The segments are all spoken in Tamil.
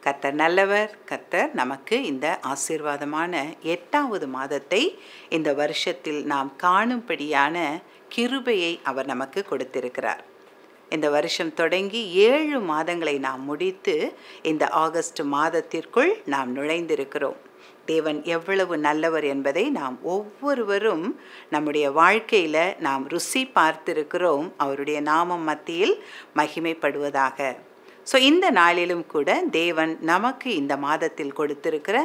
கர்த்தர் நல்லவர். கர்த்தர் நமக்கு இந்த ஆசீர்வாதமான 8வது மாதத்தை இந்த வருஷத்தில் நாம் காணும்படியான கிருபையை அவர் நமக்கு கொடுத்திருக்கிறார். இந்த வருஷம் தொடங்கி 7 மாதங்களை நாம் முடித்து இந்த ஆகஸ்ட் மாதத்திற்குள் நாம் நுழைந்திருக்கிறோம். தேவன் எவ்வளவு நல்லவர் என்பதை நாம் ஒவ்வொருவரும் நம்முடைய வாழ்க்கையில் நாம் ருசி பார்த்திருக்கிறோம். அவருடைய நாமம் மத்தியில் மகிமைப்படுவதாக. ஸோ இந்த நாளிலும் கூட தேவன் நமக்கு இந்த மாதத்தில் கொடுத்திருக்கிற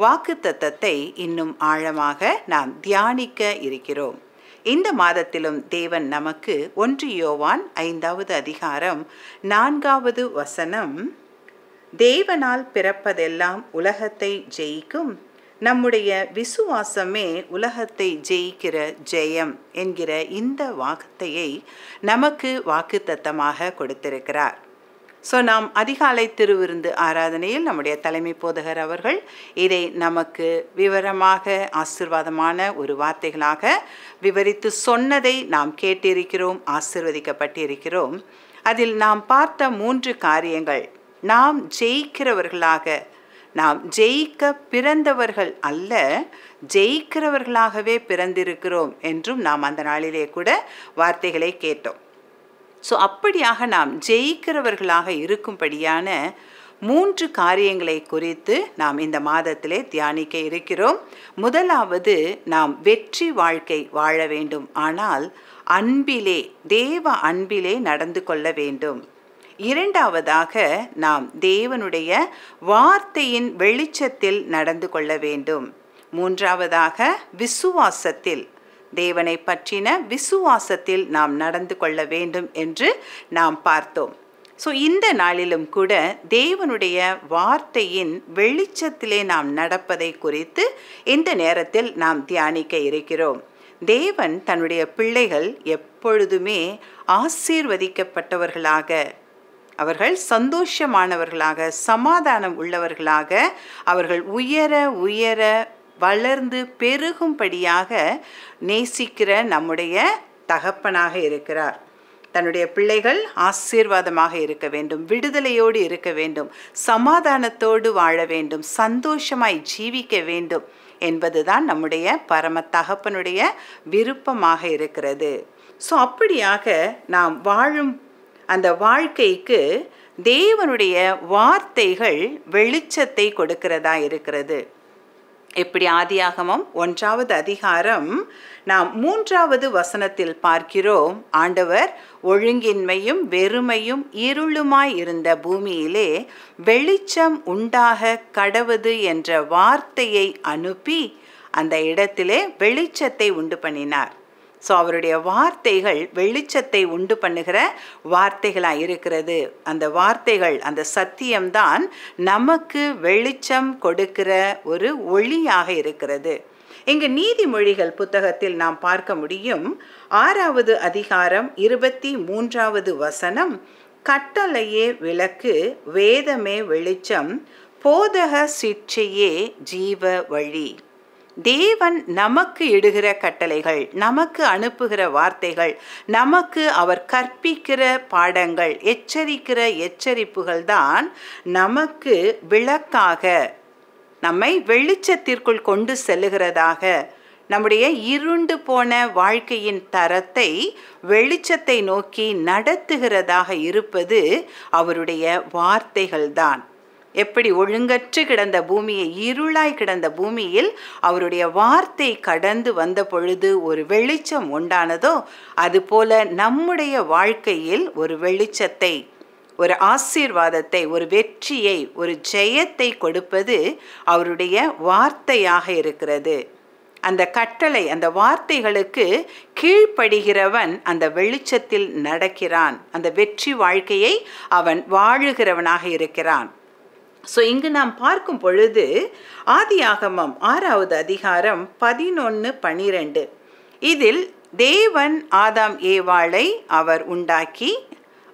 வாக்குத்தத்தத்தை இன்னும் ஆழமாக நாம் தியானிக்க இருக்கிறோம். இந்த மாதத்திலும் தேவன் நமக்கு 1 யோவான் 5வது அதிகாரம் 4வது வசனம், தேவனால் பிறப்பதெல்லாம் உலகத்தை ஜெயிக்கும், நம்முடைய விசுவாசமே உலகத்தை ஜெயிக்கிற ஜெயம் என்கிற இந்த வார்த்தையை நமக்கு வாக்குத்தத்தமாக கொடுத்திருக்கிறார். ஸோ நாம் அதிகாலை திருவிருந்து ஆராதனையில் நம்முடைய தலைமை போதகர் அவர்கள் இதை நமக்கு விவரமாக ஆசீர்வாதமான ஒரு வார்த்தைகளாக விவரித்து சொன்னதை நாம் கேட்டிருக்கிறோம், ஆசீர்வதிக்கப்பட்டிருக்கிறோம். அதில் நாம் பார்த்த 3 காரியங்கள், நாம் ஜெயிக்கிறவர்களாக, நாம் ஜெயிக்க பிறந்தவர்கள் அல்ல, ஜெயிக்கிறவர்களாகவே பிறந்திருக்கிறோம் என்றும் நாம் அந்த நாளிலே கூட வார்த்தைகளை கேட்டோம். ஸோ அப்படியாக நாம் ஜெயிக்கிறவர்களாக இருக்கும்படியான 3 காரியங்களை குறித்து நாம் இந்த மாதத்திலே தியானிக்க இருக்கிறோம். முதலாவது, நாம் வெற்றி வாழ்க்கை வாழ வேண்டும், ஆனால் அன்பிலே, தேவ அன்பிலே நடந்து கொள்ள வேண்டும். இரண்டாவதாக, நாம் தேவனுடைய வார்த்தையின் வெளிச்சத்தில் நடந்து கொள்ள வேண்டும். மூன்றாவதாக, விசுவாசத்தில், தேவனை பற்றின விசுவாசத்தில் நாம் நடந்து கொள்ள வேண்டும் என்று நாம் பார்த்தோம். ஸோ இந்த நாளிலும் கூட தேவனுடைய வார்த்தையின் வெளிச்சத்திலே நாம் நடப்பதை குறித்து இந்த நேரத்தில் நாம் தியானிக்க இருக்கிறோம். தேவன் தன்னுடைய பிள்ளைகள் எப்பொழுதுமே ஆசீர்வதிக்கப்பட்டவர்களாக, அவர்கள் சந்தோஷமானவர்களாக, சமாதானம் உள்ளவர்களாக, அவர்கள் உயர உயர வளர்ந்து பெருகும்படியாக நேசிக்கிற நம்முடைய தகப்பனாக இருக்கிறார். தன்னுடைய பிள்ளைகள் ஆசீர்வாதமாக இருக்க வேண்டும், விடுதலையோடு இருக்க வேண்டும், சமாதானத்தோடு வாழ வேண்டும், சந்தோஷமாய் ஜீவிக்க வேண்டும் என்பதுதான் நம்முடைய பரம தகப்பனுடைய விருப்பமாக இருக்கிறது. ஸோ அப்படியாக நாம் வாழும் அந்த வாழ்க்கைக்கு தேவனுடைய வார்த்தைகள் வெளிச்சத்தை கொடுக்கிறதா இருக்கிறது. எப்படி ஆதியாகமம் 1வது அதிகாரம் நாம் 3வது வசனத்தில் பார்க்கிறோம், ஆண்டவர் ஒழுங்கின்மையும் வெறுமையும் இருளுமாய் இருந்த பூமியிலே வெளிச்சம் உண்டாக கடவது என்ற வார்த்தையை அனுப்பி அந்த இடத்திலே வெளிச்சத்தை உண்டு பண்ணினார். ஸோ அவருடைய வார்த்தைகள் வெளிச்சத்தை உண்டு பண்ணுகிற வார்த்தைகளாக இருக்கிறது. அந்த வார்த்தைகள், அந்த சத்தியம்தான் நமக்கு வெளிச்சம் கொடுக்கிற ஒரு ஒளியாக இருக்கிறது. இங்கு நீதிமொழிகள் புத்தகத்தில் நாம் பார்க்க முடியும், 6வது அதிகாரம் 23வது வசனம், கட்டளையே விளக்கு, வேதமே வெளிச்சம், போதக சிட்சையே ஜீவ வழி. தேவன் நமக்கு இடுகிற கட்டளைகள், நமக்கு அனுப்புகிற வார்த்தைகள், நமக்கு அவர் கற்பிக்கிற பாடங்கள், எச்சரிக்கிற எச்சரிப்புகள் தான் நமக்கு விளக்காக, நம்மை வெளிச்சத்திற்குள் கொண்டு செல்லுகிறதாக, நம்முடைய இருண்டு போன வாழ்க்கையின் தரத்தை வெளிச்சத்தை நோக்கி நடத்துகிறதாக இருப்பது அவருடைய வார்த்தைகள்தான். எப்படி ஒழுங்கற்று கிடந்த பூமியை, இருளாய் கிடந்த பூமியில் அவருடைய வார்த்தை கடந்து வந்த பொழுது ஒரு வெளிச்சம் உண்டானதோ, அதுபோல நம்முடைய வாழ்க்கையில் ஒரு வெளிச்சத்தை, ஒரு ஆசீர்வாதத்தை, ஒரு வெற்றியை, ஒரு ஜெயத்தை கொடுப்பது அவருடைய வார்த்தையாக இருக்கிறது. அந்த கட்டளை, அந்த வார்த்தைகளுக்கு கீழ்ப்படுகிறவன் அந்த வெளிச்சத்தில் நடக்கிறான், அந்த வெற்றி வாழ்க்கையை அவன் வாழுகிறவனாக இருக்கிறான். ஸோ இங்கு நாம் பார்க்கும் பொழுது ஆதியாகமம் 6வது அதிகாரம் 11-12, இதில் தேவன் ஆதாம் ஏவாளை அவர் உண்டாக்கி,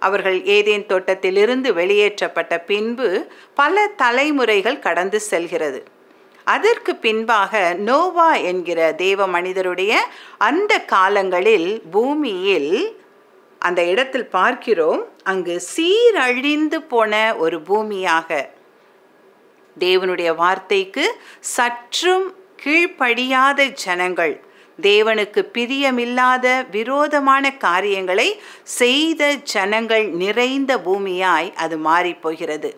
அவர்கள் ஏதேன் தோட்டத்திலிருந்து வெளியேற்றப்பட்ட பின்பு பல தலைமுறைகள் கடந்து செல்கிறது. அதற்கு பின்பாக நோவா என்கிற தேவ மனிதருடைய அந்த காலங்களில் பூமியில் அந்த இடத்தில் பார்க்கிறோம், அங்கு சீரழிந்து போன ஒரு பூமியாக, தேவனுடைய வார்த்தைக்கு சற்றும் கீழ்ப்படியாத ஜனங்கள், தேவனுக்கு பிரியமில்லாத விரோதமான காரியங்களை செய்த ஜனங்கள் நிறைந்த பூமியாய் அது மாறிப்போகிறது.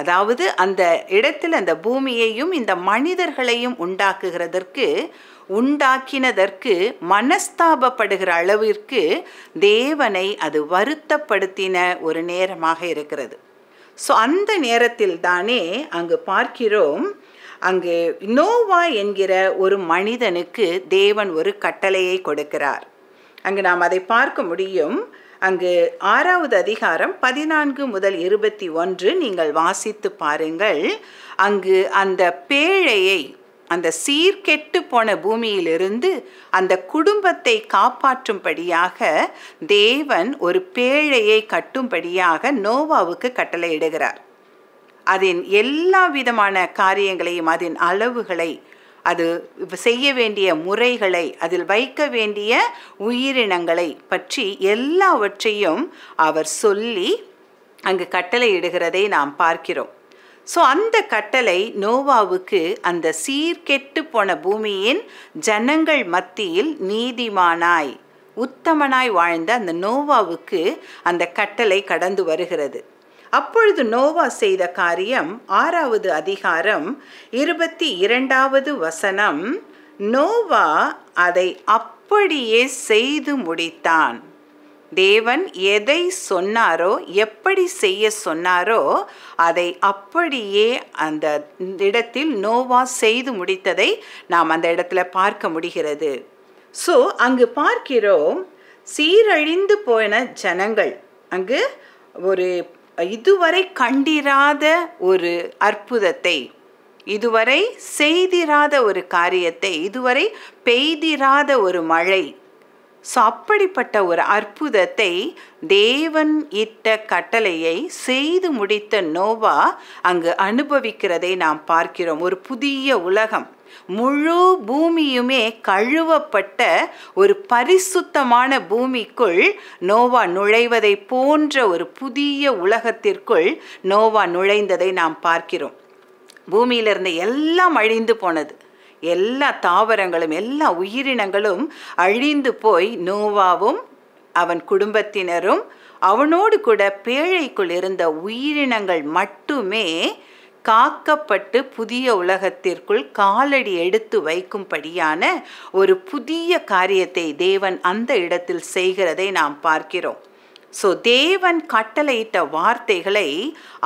அதாவது அந்த இடத்தில் அந்த பூமியையும் இந்த மனிதர்களையும் உண்டாக்கினதற்கு மனஸ்தாபப்படுகிற அளவிற்கு தேவனை அது வருத்தப்படுத்தின ஒரு நேரமாக இருக்கிறது. ஸோ அந்த நேரத்தில் தானே அங்கு பார்க்கிறோம், அங்கு நோவா என்கிற ஒரு மனிதனுக்கு தேவன் ஒரு கட்டளையை கொடுக்கிறார். அங்கு நாம் அதை பார்க்க முடியும். அங்கு 6வது அதிகாரம் 14 முதல் 21 நீங்கள் வாசித்து பாருங்கள். அங்கு அந்த பேழையை, அந்த சீர்கெட்டு போன பூமியிலிருந்து அந்த குடும்பத்தை காப்பாற்றும்படியாக தேவன் ஒரு பேழையை கட்டும்படியாக நோவாவுக்கு கட்டளையிடுகிறார். அதன் எல்லா விதமான காரியங்களையும், அதன் அளவுகளை, அது செய்ய வேண்டிய முறைகளை, அதில் வைக்க வேண்டிய உயிரினங்களை பற்றி எல்லாவற்றையும் அவர் சொல்லி அங்கு கட்டளையிடுகிறதை நாம் பார்க்கிறோம். ஸோ அந்த கட்டளை நோவாவுக்கு அந்த சீர்கெட்டு போன பூமியின் ஜனங்கள் மத்தியில் நீதிமானாய் உத்தமனாய் வாழ்ந்த அந்த நோவாவுக்கு அந்த கட்டளை கடந்து வருகிறது. அப்பொழுது நோவா செய்த காரியம் 6வது அதிகாரம் 22வது வசனம், நோவா அதை அப்படியே செய்து முடித்தான். தேவன் எதை சொன்னாரோ, எப்படி செய்ய சொன்னாரோ அதை அப்படியே அந்த இடத்தில் நோவா செய்து முடித்ததை நாம் அந்த இடத்துல பார்க்க முடிகிறது. ஸோ அங்கு பார்க்கிறோம், சீரழிந்து போன ஜனங்கள், அங்கு ஒரு இதுவரை கண்டிராத ஒரு அற்புதத்தை, இதுவரை செய்திராத ஒரு காரியத்தை, இதுவரை பெய்திராத ஒரு மழை, ஸோ அப்படிப்பட்ட ஒரு அற்புதத்தை, தேவன் இட்ட கட்டளையை செய்து முடித்த நோவா அங்கு அனுபவிக்கிறதை நாம் பார்க்கிறோம். ஒரு புதிய உலகம், முழு பூமியுமே கழுவப்பட்ட ஒரு பரிசுத்தமான பூமிக்குள் நோவா நுழைவதை போன்ற ஒரு புதிய உலகத்திற்குள் நோவா நுழைந்ததை நாம் பார்க்கிறோம். பூமியிலிருந்து எல்லாம் அழிந்து போனது, எல்லா தாவரங்களும் எல்லா உயிரினங்களும் அழிந்து போய் நோவாவும் அவன் குடும்பத்தினரும் அவனோடு கூட பேழைக்குள் இருந்த உயிரினங்கள் மட்டுமே காக்கப்பட்டு புதிய உலகத்திற்குள் காலடி எடுத்து வைக்கும்படியான ஒரு புதிய காரியத்தை தேவன் அந்த இடத்தில் செய்கிறதை நாம் பார்க்கிறோம். ஸோ தேவன் கட்டளையிட்ட வார்த்தைகளை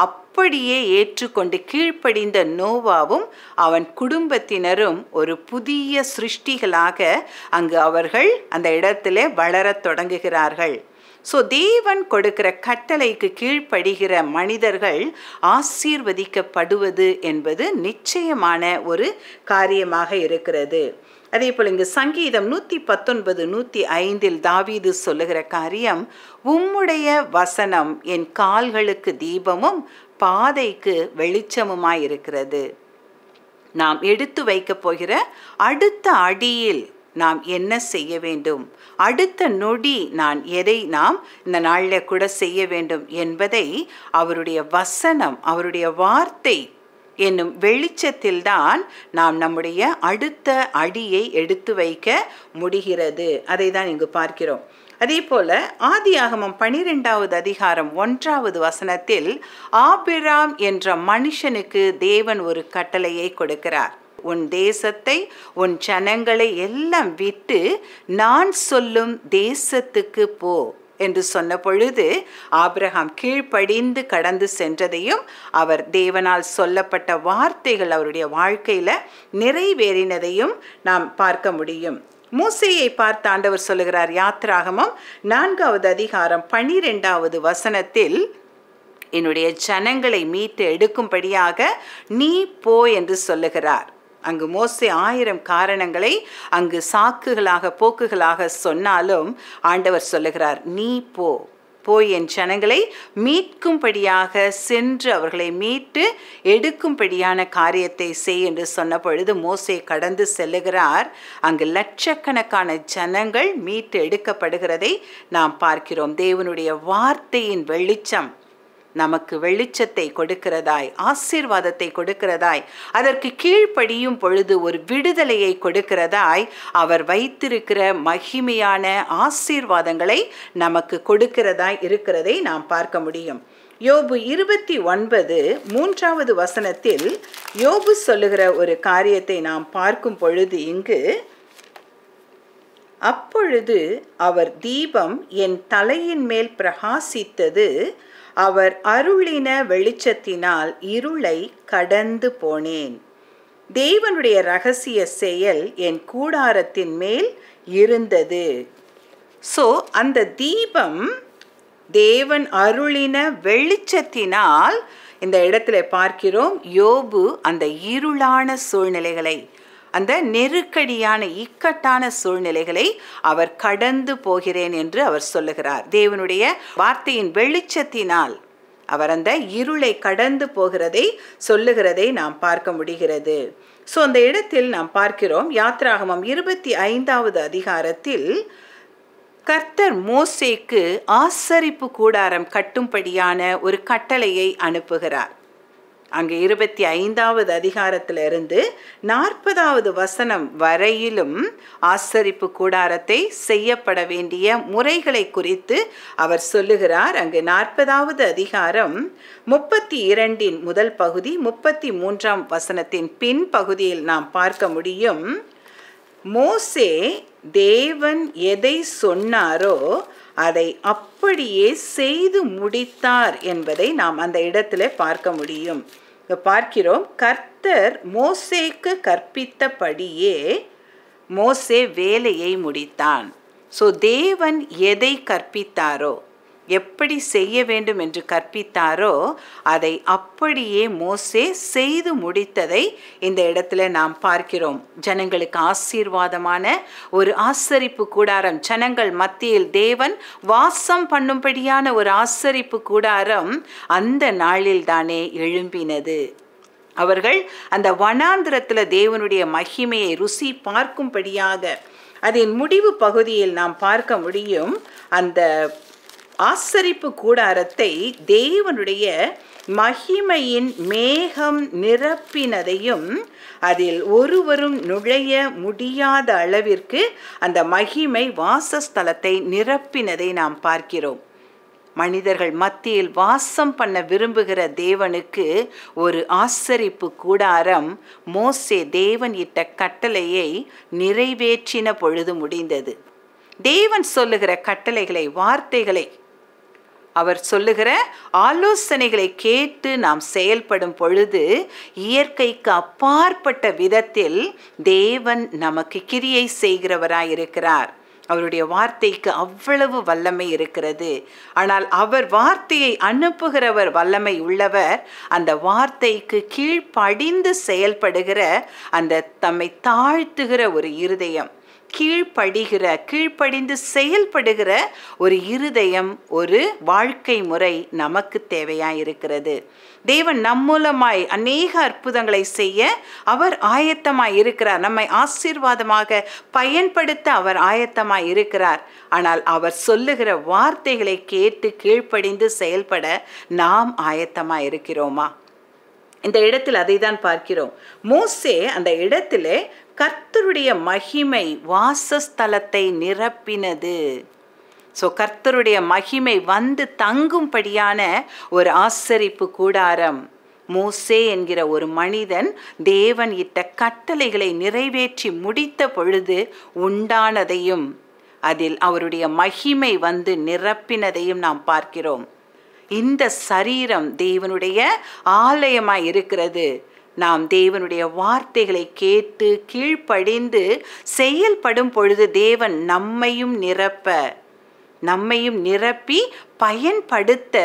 அப்படியே ஏற்றுக்கொண்டு கீழ்ப்படிந்த நோவாவும் அவன் குடும்பத்தினரும் ஒரு புதிய சிருஷ்டிகளாக அங்கு அவர்கள் அந்த இடத்துல வளரத் தொடங்குகிறார்கள். ஸோ தேவன் கொடுக்கிற கட்டளைக்கு கீழ்ப்படுகிற மனிதர்கள் ஆசீர்வதிக்கப்படுவது என்பது நிச்சயமான ஒரு காரியமாக இருக்கிறது. அதே போல் இங்கு சங்கீதம் 119, 105 தாவீது சொல்லுகிற காரியம், உம்முடைய வசனம் என் கால்களுக்கு தீபமும் பாதைக்கு வெளிச்சமுமாயிருக்கிறது. நாம் எடுத்து வைக்க போகிற அடுத்த அடியில் நாம் என்ன செய்ய வேண்டும், அடுத்த நொடி எதை நாம் இந்த நாளில் கூட செய்ய வேண்டும் என்பதை அவருடைய வசனம், அவருடைய வார்த்தை என்னும் வெளிச்சத்தில்தான் நாம் நம்முடைய அடுத்த அடியை எடுத்து வைக்க முடிகிறது. அதை தான் இங்கு பார்க்கிறோம். அதே போல ஆதியாகமம் 12வது அதிகாரம் 1வது வசனத்தில் ஆபிராம் என்ற மனுஷனுக்கு தேவன் ஒரு கட்டளையை கொடுக்கிறார். உன் தேசத்தை, உன் ஜனங்களை எல்லாம் விட்டு நான் சொல்லும் தேசத்துக்கு போ என்று சொன்ன பொழுது ஆபிரகாம் கீழ்ப்படிந்து கடந்து சென்றதையும், அவர் தேவனால் சொல்லப்பட்ட வார்த்தைகள் அவருடைய வாழ்க்கையில நிறைவேறினதையும் நாம் பார்க்க முடியும். மோசேயை பார்த்து ஆண்டவர் சொல்லுகிறார், யாத்திராகமம் 4வது அதிகாரம் 12வது வசனத்தில், என்னுடைய ஜனங்களை மீட்டு எடுக்கும்படியாக நீ போ என்று சொல்லுகிறார். அங்கு மோசே 1000 காரணங்களை அங்கு சாக்குகளாக போக்குகளாக சொன்னாலும் ஆண்டவர் சொல்லுகிறார், நீ போ, போய் என் ஜனங்களை மீட்கும்படியாக சென்று அவர்களை மீட்டு எடுக்கும்படியான காரியத்தை செய் என்று சொன்ன பொழுது மோசே கடந்து செல்லுகிறார். அங்கு லட்சக்கணக்கான ஜனங்கள் மீட்டு எடுக்கப்படுகிறதை நாம் பார்க்கிறோம். தேவனுடைய வார்த்தையின் வெளிச்சம் நமக்கு வெளிச்சத்தை கொடுக்கிறதாய், ஆசீர்வாதத்தை கொடுக்கிறதாய், அதற்கு கீழ்ப்படியும் பொழுது ஒரு விடுதலையை கொடுக்கிறதாய் அவர் வைத்திருக்கிற மகிமையான ஆசீர்வாதங்களை நமக்கு கொடுக்கிறதாய் இருக்கிறதை நாம் பார்க்க முடியும். யோபு 29 3வது வசனத்தில் யோபு சொல்லுகிற ஒரு காரியத்தை நாம் பார்க்கும் பொழுது இங்கு, அப்பொழுது அவர் தீபம் என் தலையின் மேல் பிரகாசித்தது, அவர் அருளின வெளிச்சத்தினால் இருளை கடந்து போனேன். தேவனுடைய இரகசிய செயல் என் கூடாரத்தின் மேல் இருந்தது. ஸோ அந்த தீபம் தேவன் அருளின வெளிச்சத்தினால், இந்த இடத்துல பார்க்கிறோம், யோபு அந்த இருளான சூழ்நிலைகளை, அந்த நெருக்கடியான இக்கட்டான சூழ்நிலைகளை அவர் கடந்து போகிறேன் என்று அவர் சொல்லுகிறார். தேவனுடைய வார்த்தையின் வெளிச்சத்தினால் அவர் அந்த இருளை கடந்து போகிறதை சொல்லுகிறதை நாம் பார்க்க முடிகிறது. ஸோ அந்த இடத்தில் நாம் பார்க்கிறோம், யாத்ராகமம் 25வது அதிகாரத்தில் கர்த்தர் மோசேக்கு ஆசரிப்பு கூடாரம் கட்டும்படியான ஒரு கட்டளையை அனுப்புகிறார். அங்கே 25வது அதிகாரத்திலிருந்து 40வது வசனம் வரையிலும் ஆசரிப்பு கூடாரத்தை செய்யப்பட வேண்டிய முறைகளை குறித்து அவர் சொல்லுகிறார். அங்கு 40வது அதிகாரம் 32 முதல் பகுதி 33ஆம் வசனத்தின் பின் பகுதியில் நாம் பார்க்க முடியும். மோசே தேவன் எதை சொன்னாரோ அதை அப்படியே செய்து முடித்தார் என்பதை நாம் அந்த இடத்துல பார்க்க முடியும். பார்க்கிறோம், கர்த்தர் மோசேக்கு கற்பித்தபடியே மோசே வேலையை முடித்தான். ஸோ தேவன் எதை கற்பித்தாரோ, எப்படி செய்ய வேண்டும் என்று கற்பித்தாரோ அதை அப்படியே மோசே செய்து முடித்ததை இந்த இடத்துல நாம் பார்க்கிறோம். ஜனங்களுக்கு ஆசீர்வாதமான ஒரு ஆசரிப்பு கூடாரம், ஜனங்கள் மத்தியில் தேவன் வாசம் பண்ணும்படியான ஒரு ஆசரிப்பு கூடாரம் அந்த நாளில் தானே எழும்பினது. அவர்கள் அந்த வனாந்திரத்தில் தேவனுடைய மகிமையை ருசி பார்க்கும்படியாக, அதன் முடிவு பகுதியில் நாம் பார்க்க முடியும், அந்த ஆசரிப்பு கூடாரத்தை தேவனுடைய மகிமையின் மேகம் நிரப்பினதையும், அதில் ஒருவரும் நுழைய முடியாத அளவிற்கு அந்த மகிமை வாசஸ்தலத்தை நிரப்பினதை நாம் பார்க்கிறோம். மனிதர்கள் மத்தியில் வாசம் பண்ண விரும்புகிற தேவனுக்கு ஒரு ஆசரிப்பு கூடாரம் மோசே தேவன் இட்ட கட்டளையை நிறைவேற்றின பொழுது முடிந்தது. தேவன் சொல்லுகிற கட்டளைகளை, வார்த்தைகளை, அவர் சொல்லுகிற ஆலோசனைகளை கேட்டு நாம் செயல்படும் பொழுது இயற்கைக்கு அப்பாற்பட்ட விதத்தில் தேவன் நமக்கு கிரியை செய்கிறவராயிருக்கிறார். அவருடைய வார்த்தைக்கு அவ்வளவு வல்லமை இருக்கிறது. ஆனால் அவர் வார்த்தையை அனுப்புகிறவர் வல்லமை உள்ளவர். அந்த வார்த்தைக்கு கீழ்ப்படிந்து செயல்படுகிற, அந்த தம்மை தாழ்த்துகிற ஒரு இருதயம், கீழ்ப்படிந்து செயல்படுகிற ஒரு இருதயம், ஒரு வாழ்க்கை முறை நமக்கு தேவையாயிருக்கிறது. தேவன் நம் மூலமாய் அநேக அற்புதங்களை செய்ய அவர் ஆயத்தமாய் இருக்கிறார். நம்மை ஆசீர்வாதமாக பயன்படுத்த அவர் ஆயத்தமாய் இருக்கிறார். ஆனால் அவர் சொல்லுகிற வார்த்தைகளை கேட்டு கீழ்ப்படிந்து செயல்பட நாம் ஆயத்தமாய் இருக்கிறோமா? இந்த இடத்தில் அதை தான் பார்க்கிறோம். மோசே அந்த இடத்திலே கர்த்தருடைய மகிமை வாசஸ்தலத்தை நிரப்பினது. ஸோ கர்த்தருடைய மகிமை வந்து தங்கும்படியான ஒரு ஆசரிப்பு கூடாரம் மோசே என்கிற ஒரு மனிதன் தேவன் இட்ட கட்டளைகளை நிறைவேற்றி முடித்த பொழுது உண்டானதையும், அதில் அவருடைய மகிமை வந்து நிரப்பினதையும் நாம் பார்க்கிறோம். இந்த சரீரம் தேவனுடைய ஆலயமாய் இருக்கிறது. நாம் தேவனுடைய வார்த்தைகளை கேட்டு கீழ்ப்படிந்து செயல்படும் பொழுது தேவன் நம்மையும் நிரப்பி பயன்படுத்த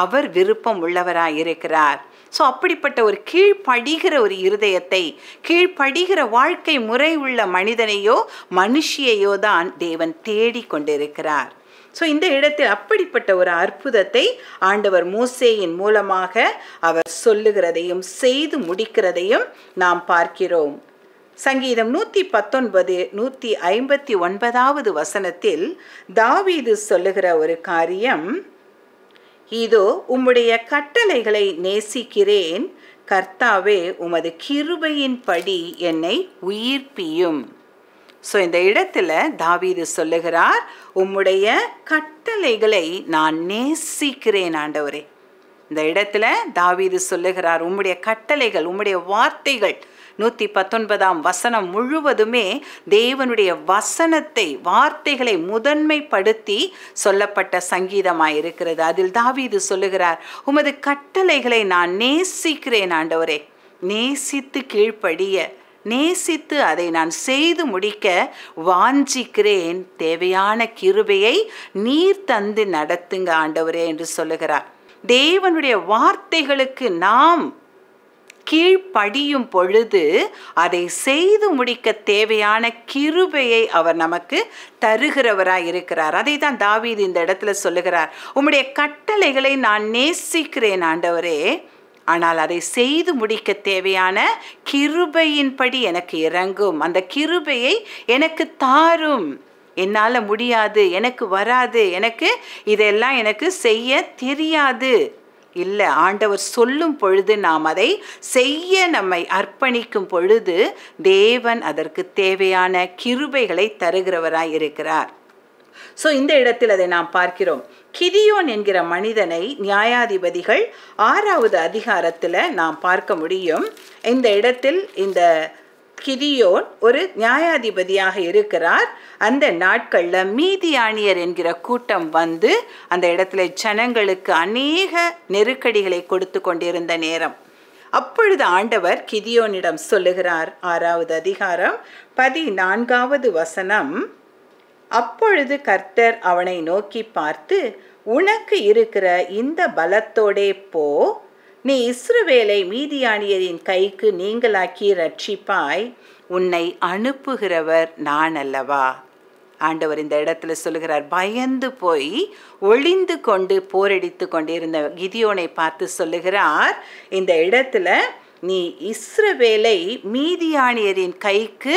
அவர் விருப்பம் உள்ளவராயிருக்கிறார். ஸோ அப்படிப்பட்ட ஒரு கீழ்ப்படுகிற ஒரு இருதயத்தை, கீழ்ப்படுகிற வாழ்க்கை முறை உள்ள மனிதனையோ மனுஷியையோ தான் தேவன் தேடிக்கொண்டிருக்கிறார். ஸோ இந்த இடத்தில் அப்படிப்பட்ட ஒரு அற்புதத்தை ஆண்டவர் மோசேயின் மூலமாக அவர் சொல்லுகிறதையும் செய்து முடிக்கிறதையும் நாம் பார்க்கிறோம். சங்கீதம் 119 159வது வசனத்தில் தாவீது சொல்லுகிற ஒரு காரியம், இதோ உம்முடைய கட்டளைகளை நேசிக்கிறேன். கர்த்தாவே, உமது கிருபையின்படி என்னை உயிர்ப்பியும். ஸோ இந்த இடத்துல தாவீது சொல்லுகிறார், உம்முடைய கட்டளைகளை நான் நேசிக்கிறேன் ஆண்டவரே. இந்த இடத்துல தாவீது சொல்லுகிறார், உம்முடைய கட்டளைகள், உம்முடைய வார்த்தைகள். 119ஆம் வசனம் முழுவதுமே தேவனுடைய வார்த்தைகளை முதன்மைப்படுத்தி சொல்லப்பட்ட சங்கீதமாயிருக்கிறது. அதில் தாவீது சொல்லுகிறார், உமது கட்டளைகளை நான் நேசிக்கிறேன் ஆண்டவரே. நேசித்து கீழ்ப்படிய, நேசித்து அதை நான் செய்து முடிக்க வாஞ்சிக்கிறேன். தேவையான கிருபையை நீர் தந்து நடத்துங்க ஆண்டவரே என்று சொல்லுகிறார். தேவனுடைய வார்த்தைகளுக்கு நாம் கீழ்ப்படியும் பொழுது அதை செய்து முடிக்க தேவையான கிருபையை அவர் நமக்கு தருகிறவராய் இருக்கிறார். அதை தான் தாவீது இந்த இடத்துல சொல்லுகிறார், உம்முடைய கட்டளைகளை நான் நேசிக்கிறேன் ஆண்டவரே, ஆனால் அதை செய்து முடிக்க தேவையான கிருபையின்படி எனக்கு இறங்கும். அந்த கிருபையை எனக்கு தாரும். என்னால் முடியாது, எனக்கு வராது, இதெல்லாம் எனக்கு செய்ய தெரியாது. இல்லை, ஆண்டவர் சொல்லும் பொழுது நாம் அதை செய்ய நம்மை அர்ப்பணிக்கும் பொழுது தேவன் அதற்கு தேவையான கிருபைகளை தருகிறவராய் இருக்கிறார். ஸோ இந்த இடத்தில் அதை நாம் பார்க்கிறோம். கிதியோன் என்கிற மனிதனை நியாயாதிபதிகள் 6வது அதிகாரத்தில் நாம் பார்க்க முடியும். இந்த இடத்தில் இந்த கிதியோன் ஒரு நியாயாதிபதியாக இருக்கிறார். அந்த நாட்களில் மீதியானியர் என்கிற கூட்டம் வந்து அந்த இடத்துல ஜனங்களுக்கு அநேக நெருக்கடிகளை கொடுத்து கொண்டிருந்த நேரம். அப்பொழுது ஆண்டவர் கிதியோனிடம் சொல்லுகிறார், 6வது அதிகாரம் 14வது வசனம், அப்பொழுது கர்த்தர் அவனை நோக்கி பார்த்து, உனக்கு இருக்கிற இந்த பலத்தோடே போ, நீ இஸ்ரவேலை மீதியானியரின் கைக்கு நீங்களாக்கி ரட்சிப்பாய், உன்னை அனுப்புகிறவர் நான் அல்லவா. ஆண்டவர் இந்த இடத்துல சொல்லுகிறார், பயந்து போய் ஒளிந்து கொண்டு போரடித்து கொண்டிருந்த கிதியோனை பார்த்து சொல்லுகிறார், இந்த இடத்துல நீ இஸ்ரவேலை மீதியானியரின் கைக்கு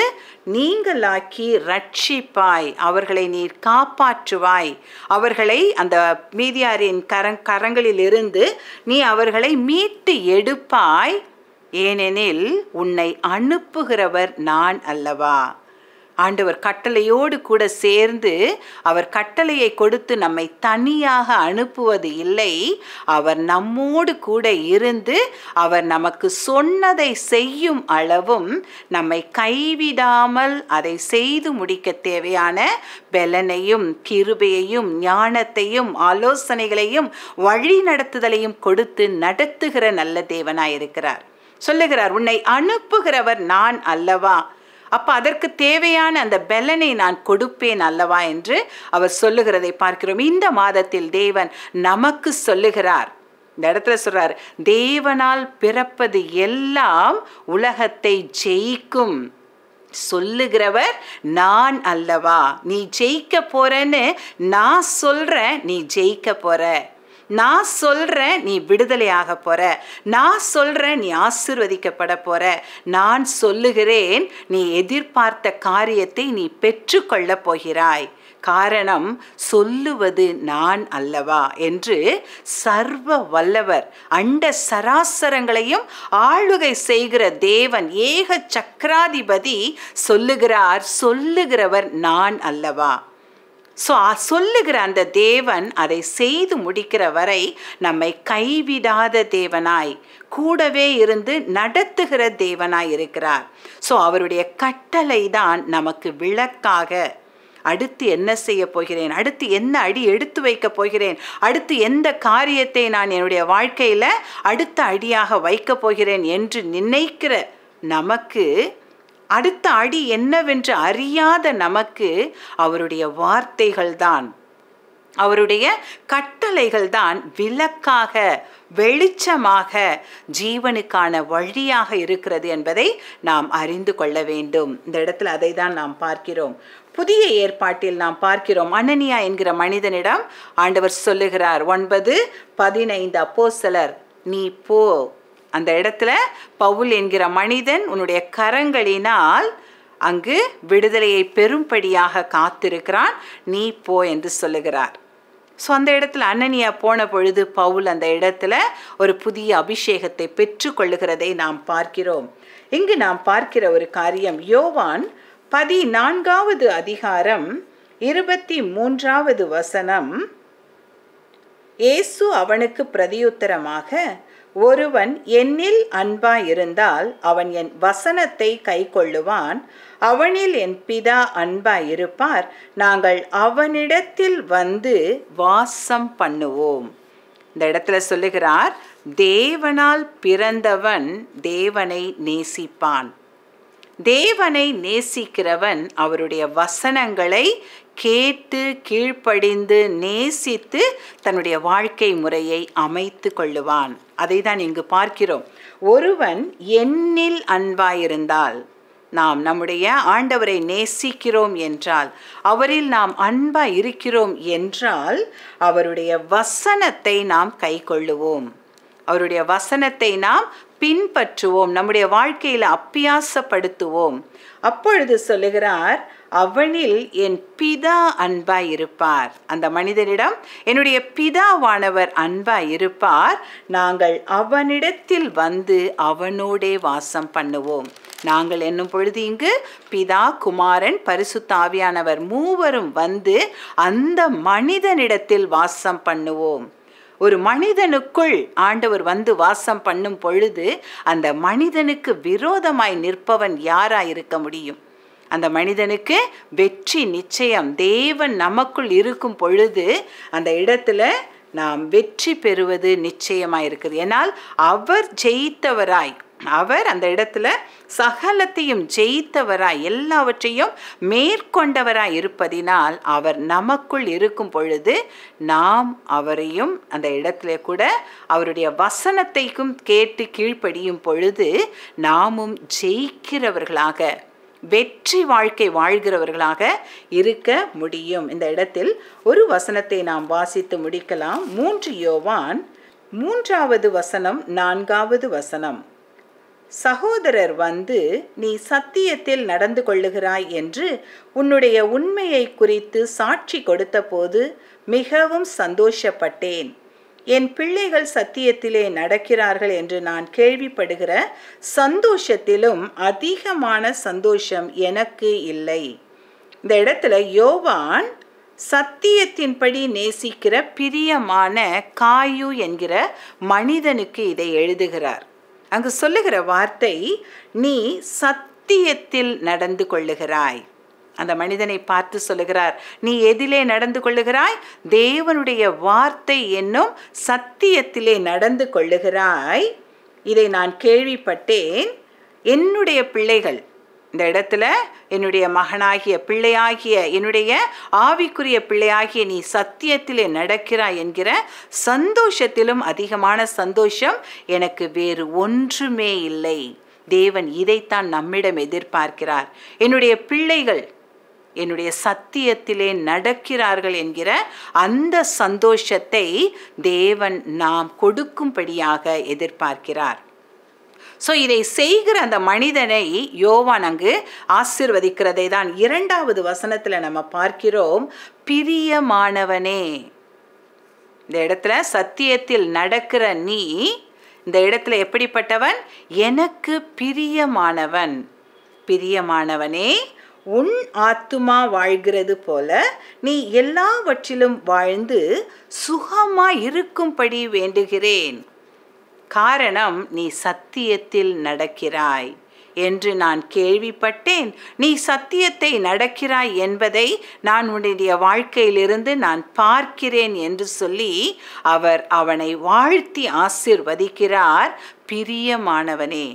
நீங்களாக்கி ரட்சிப்பாய், அவர்களை நீர் காப்பாற்றுவாய், அவர்களை அந்த மீதியாரின் கரங்களிலிருந்து நீ அவர்களை மீட்டு எடுப்பாய், ஏனெனில் உன்னை அனுப்புகிறவர் நான் அல்லவா. ஆண்டவர் கட்டளையோடு கூட சேர்ந்து அவர் கட்டளையை கொடுத்து நம்மை தனியாக அனுப்புவது இல்லை. அவர் நம்மோடு கூட இருந்து அவர் நமக்கு சொன்னதை செய்யும் அளவும் நம்மை கைவிடாமல் அதை செய்து முடிக்க தேவையான பலனையும் கிருபையையும் ஞானத்தையும் ஆலோசனைகளையும் வழி நடத்துதலையும் கொடுத்து நடத்துகிற நல்ல தேவனாயிருக்கிறார். சொல்லுகிறார், உன்னை அனுப்புகிறவர் நான் அல்லவா. அப்போ அதற்கு தேவையான அந்த பலனை நான் கொடுப்பேன் அல்லவா என்று அவர் சொல்லுகிறதை பார்க்கிறோம். இந்த மாதத்தில் தேவன் நமக்கு சொல்லுகிறார், இந்த இடத்துல சொல்றார், தேவனால் பிறப்பது எல்லாம் உலகத்தை ஜெயிக்கும். சொல்லுகிறவர் நான் அல்லவா. நீ ஜெயிக்க போறன்னு நான் சொல்றேன், நீ ஜெயிக்க போற. நான் சொல்றேன், நீ விடுதலையாக போற. நான் சொல்றேன், நீ ஆசீர்வதிக்கப்பட போற. நான் சொல்லுகிறேன், நீ எதிர்பார்த்த காரியத்தை நீ பெற்றுக்கொள்ள போகிறாய். காரணம், சொல்லுவது நான் அல்லவா என்று சர்வ வல்லவர், அண்ட சராசரங்களையும் ஆளுகை செய்கிற தேவன், ஏக சக்கராதிபதி சொல்லுகிறார், சொல்லுகிறவர் நான் அல்லவா. சொல்லுகிற அந்த தேவன் அதை செய்து முடிக்கிற வரை நம்மை கைவிடாத தேவனாய், கூடவே இருந்து நடத்துகிற தேவனாய் இருக்கிறார். அவருடைய கட்டளை தான் நமக்கு விளக்காக. அடுத்து என்ன செய்ய போகிறேன், அடுத்து என்ன அடி எடுத்து வைக்க போகிறேன், அடுத்து எந்த காரியத்தை நான் என்னுடைய வாழ்க்கையில் அடுத்த அடியாக வைக்க போகிறேன் என்று நினைக்கிற நமக்கு, அடுத்த அடி என்னவென்று அறியாத நமக்கு அவருடைய வார்த்தைகள் தான், அவருடைய கட்டளைகள் தான் விளக்காக, வெளிச்சமாக, ஜீவனுக்கான வழியாக இருக்கிறது என்பதை நாம் அறிந்து கொள்ள வேண்டும். இந்த இடத்துல அதை தான் நாம் பார்க்கிறோம். புதிய ஏற்பாட்டில் நாம் பார்க்கிறோம், அனனியா என்கிற மனிதனிடம் ஆண்டவர் சொல்லுகிறார், 9:15 அப்போஸ்தலர், நீ போ, அந்த இடத்துல பவுல் என்கிற மனிதன் உன்னுடைய கரங்களினால் அங்கு விடுதலையை பெரும்படியாக காத்திருக்கிறான், நீ போ என்று சொல்லுகிறார். ஸோ அந்த இடத்துல அனனியா போன பொழுது பவுல் அந்த இடத்துல ஒரு புதிய அபிஷேகத்தை பெற்றுக்கொள்ளுகிறதை நாம் பார்க்கிறோம். இங்கு நாம் பார்க்கிற ஒரு காரியம் யோவான் 14வது அதிகாரம் 23வது வசனம். இயேசு அவனுக்கு பிரதியுத்தரமாக, ஒருவன் என்னில் அன்பாயிருந்தால் அவன் என் வசனத்தை கைக்கொள்ளுவான், அவனில் என் பிதா அன்பாயிருப்பார், நாங்கள் அவனிடத்தில் வந்து வாசம் பண்ணுவோம். இந்த இடத்துல சொல்லுகிறார், தேவனால் பிறந்தவன் தேவனை நேசிப்பான். தேவனை நேசிக்கிறவன் அவருடைய வசனங்களை கேட்டு கீழ்ப்படிந்து நேசித்து தன்னுடைய வாழ்க்கை முறையை அமைத்து கொள்ளுவான். அதை தான் இங்கு பார்க்கிறோம். ஒருவன் என்னில் அன்பாயிருந்தால், நாம் நம்முடைய ஆண்டவரை நேசிக்கிறோம் என்றால், அவரில் நாம் அன்பாய் இருக்கிறோம் என்றால், அவருடைய வசனத்தை நாம் கைக்கொள்ளுவோம், அவருடைய வசனத்தை நாம் பின்பற்றுவோம், நம்முடைய வாழ்க்கையில் அப்பியாசப்படுத்துவோம். அப்பொழுது சொல்லுகிறார், அவனில் என் பிதா அன்பாய் இருப்பார். அந்த மனிதனிடம் என்னுடைய பிதாவானவர் அன்பாய் இருப்பார், நாங்கள் அவனிடத்தில் வந்து அவனோடே வாசம் பண்ணுவோம். நாங்கள் என்னும் பொழுது இங்கு பிதா, குமாரன், பரிசுத்த ஆவியானவர் மூவரும் வந்து அந்த மனிதனிடத்தில் வாசம் பண்ணுவோம். ஒரு மனிதனுக்குள் ஆண்டவர் வந்து வாசம் பண்ணும் பொழுது அந்த மனிதனுக்கு விரோதமாய் நிற்பவன் யாராய் இருக்க முடியும்? அந்த மனிதனுக்கு வெற்றி நிச்சயம். தேவன் நமக்குள் இருக்கும் பொழுது அந்த இடத்துல நாம் வெற்றி பெறுவது நிச்சயமாய் இருக்குது. ஏனால் அவர் ஜெயித்தவராய், அவர் அந்த இடத்துல சகலத்தையும் ஜெயித்தவராய், எல்லாவற்றையும் மேற்கொண்டவராய் இருப்பதினால் அவர் நமக்குள் இருக்கும் பொழுது நாம் அவரையும் அந்த இடத்துல கூட அவருடைய வசனத்தையும் கேட்டு கீழ்ப்படியும் பொழுது நாமும் ஜெயிக்கிறவர்களாக, வெற்றி வாழ்க்கை வாழ்கிறவர்களாக இருக்க முடியும். இந்த இடத்தில் ஒரு வசனத்தை நாம் வாசித்து முடிக்கலாம். 3 யோவான் 3வது வசனம் 4வது வசனம். சகோதரர் வந்து நீ சத்தியத்தில் நடந்து கொள்ளுகிறாய் என்று உன்னுடைய உண்மையை குறித்து சாட்சி கொடுத்த போது மிகவும் சந்தோஷப்பட்டேன். என் பிள்ளைகள் சத்தியத்திலே நடக்கிறார்கள் என்று நான் கேள்விப்படுகிற சந்தோஷத்திலும் அதிகமான சந்தோஷம் எனக்கு இல்லை. இந்த இடத்துல யோவான் சத்தியத்தின்படி நேசிக்கிற பிரியமான காயு என்கிற மனிதனுக்கு இதை எழுதுகிறார். அங்கு சொல்லுகிற வார்த்தை, நீ சத்தியத்தில் நடந்து கொள்ளுகிறாய். அந்த மனிதனை பார்த்து சொல்லுகிறார், நீ எதிலே நடந்து கொள்ளுகிறாய்? தேவனுடைய வார்த்தை என்னும் சத்தியத்திலே நடந்து கொள்ளுகிறாய். இதை நான் கேள்விப்பட்டேன். என்னுடைய பிள்ளைகள், இந்த இடத்துல என்னுடைய மகனாகிய பிள்ளையாகிய என்னுடைய ஆவிக்குரிய பிள்ளையாகிய நீ சத்தியத்திலே நடக்கிறாய் என்கிற சந்தோஷத்திலும் அதிகமான சந்தோஷம் எனக்கு வேறு ஒன்றுமே இல்லை. தேவன் இதைத்தான் நம்மிடம் எதிர்பார்க்கிறார். என்னுடைய பிள்ளைகள் என்னுடைய சத்தியத்திலே நடக்கிறார்கள் என்கிற அந்த சந்தோஷத்தை தேவன் நாம் கொடுக்கும்படியாக எதிர்பார்க்கிறார். ஸோ இதை செய்கிற அந்த மனிதனை யோவான் அங்கு ஆசீர்வதிக்கிறதை தான் 2வது வசனத்தில் நம்ம பார்க்கிறோம். பிரியமானவனே, இந்த இடத்துல சத்தியத்தில் நடக்கிற நீ இந்த இடத்துல எப்படிப்பட்டவன்? எனக்கு பிரியமானவன். பிரியமானவனே, உன் ஆத்துமா வாழ்கிறது போல நீ எல்லாவற்றிலும் வாழ்ந்து சுகமாய் இருக்கும்படி வேண்டுகிறேன். காரணம், நீ சத்தியத்தில் நடக்கிறாய் என்று நான் கேள்விப்பட்டேன். நீ சத்தியத்தை நடக்கிறாய் என்பதை நான் உன்னுடைய வாழ்க்கையிலிருந்து நான் பார்க்கிறேன் என்று சொல்லி அவர் அவனை வாழ்த்தி ஆசீர்வதிக்கிறார். பிரியமானவனே,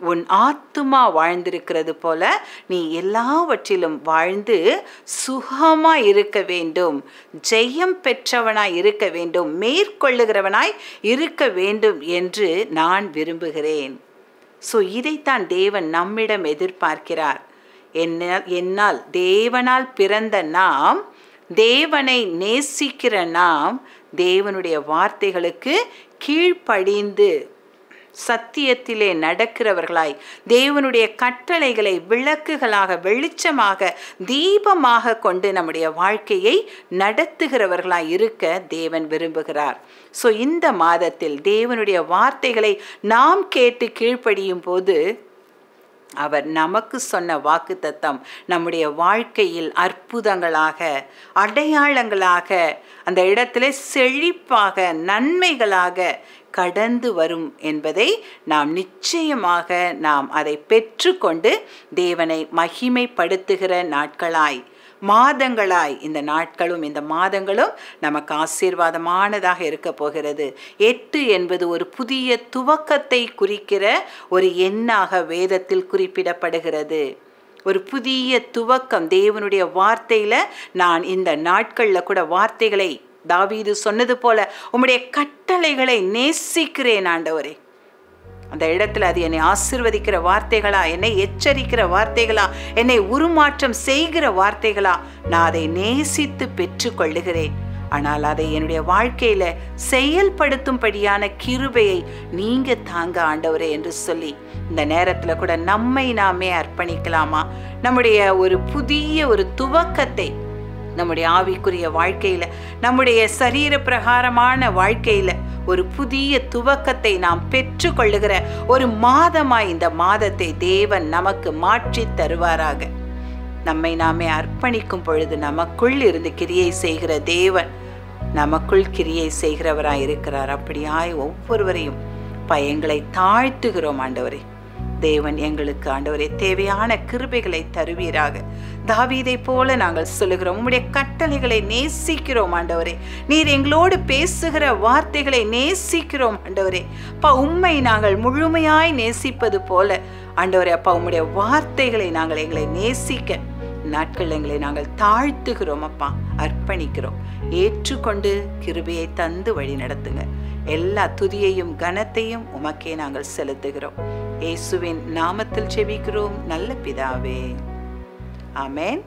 உன் ஆத்துமா வாழ்ந்திருக்கிறது போல நீ எல்லாவற்றிலும் வாழ்ந்து சுகமாய் இருக்க வேண்டும், ஜெயம் பெற்றவனாய் இருக்க வேண்டும், மேற்கொள்ளுகிறவனாய் இருக்க வேண்டும் என்று நான் விரும்புகிறேன். ஸோ இதைத்தான் தேவன் நம்மிடம் எதிர்பார்க்கிறார். என்னால் தேவனால் பிறந்த நாம், தேவனை நேசிக்கிற நாம், தேவனுடைய வார்த்தைகளுக்கு கீழ்ப்படிந்து சத்தியத்திலே நடக்கிறவர்களாய், தேவனுடைய கட்டளைகளை விளக்குகளாக, வெளிச்சமாக, தீபமாக கொண்டு நம்முடைய வாழ்க்கையை நடத்துகிறவர்களாய் இருக்க தேவன் விரும்புகிறார். ஸோ இந்த மாதத்தில் தேவனுடைய வார்த்தைகளை நாம் கேட்டு கீழ்ப்படியும் போது அவர் நமக்கு சொன்ன வாக்குத்தத்தம் நம்முடைய வாழ்க்கையில் அற்புதங்களாக, அடையாளங்களாக, அந்த இடத்திலே செழிப்பாக, நன்மைகளாக கடந்து வரும் என்பதை நாம் நிச்சயமாக அதை பெற்றுக்கொண்டு தேவனை மகிமைப்படுத்துகிற நாட்களாய், மாதங்களாய் இந்த நாட்களும் இந்த மாதங்களும் நமக்கு ஆசீர்வாதமானதாக இருக்க போகிறது. 8 என்பது ஒரு புதிய துவக்கத்தை குறிக்கிற ஒரு எண்ணாக வேதத்தில் குறிப்பிடப்படுகிறது. ஒரு புதிய துவக்கம். தேவனுடைய வார்த்தையில் நான் இந்த நாட்களில் கூட வார்த்தைகளை தாவீது சொன்னது போல, உம்முடைய கட்டளைகளை நேசிக்கிறேன் ஆண்டவரே. அந்த இடத்துல அது என்னை ஆசீர்வதிக்கிற வார்த்தைகளா, என்னை எச்சரிக்கிற வார்த்தைகளா, என்னை உருமாற்றம் செய்கிற வார்த்தைகளா, நான் அதை நேசித்து பெற்றுக்கொள்ளுகிறேன். ஆனால் அதை என்னுடைய வாழ்க்கையில செயல்படுத்தும்படியான கிருபையை நீங்க தாங்க ஆண்டவரே என்று சொல்லி இந்த நேரத்துல கூட நம்மை நாமே அர்ப்பணிக்கலாமா? நம்முடைய ஒரு புதிய ஒரு துவக்கத்தை நம்முடைய ஆவிக்குரிய வாழ்க்கையில, நம்முடைய சரீர பிரகாரமான வாழ்க்கையில ஒரு புதிய துவக்கத்தை நாம் பெற்று கொள்ளுகிற ஒரு மாதமாய் இந்த மாதத்தை தேவன் நமக்கு மாற்றி தருவாராக. நம்மை நாமே அர்ப்பணிக்கும் பொழுது நமக்குள் இருந்து கிரியை செய்கிற தேவன் நமக்குள் கிரியை செய்கிறவராய் இருக்கிறார். அப்படியாய் ஒவ்வொருவரையும் பயங்களை தாழ்த்துகிறோம் ஆண்டவரே. தேவன் எங்களுக்கு ஆண்டவரே தேவையான கிருபைகளை தருவீராக. தாவீதை போல நாங்கள் சொல்லுகிறோம், உம்முடைய கட்டளைகளை நேசிக்கிறோம் ஆண்டவரே. நீர் எங்களோடு பேசுகிற வார்த்தைகளை நேசிக்கிறோம் ஆண்டவரே. அப்பா, உம்மை நாங்கள் முழுமையாய் நேசிப்பது போல ஆண்டவரே அப்பா, உம்முடைய வார்த்தைகளை எங்களை நேசிக்க நாட்கள் எங்களை நாங்கள் தாழ்த்துகிறோம் அப்பா, அர்ப்பணிக்கிறோம். ஏற்றுக்கொண்டு கிருபையை தந்து வழி நடத்துங்க. எல்லா துதியையும் கனத்தையும் உமக்கே நாங்கள் செலுத்துகிறோம். இயேசுவின் நாமத்தில் ஜெபிக்கிறோம் நல்ல பிதாவே. ஆமென்.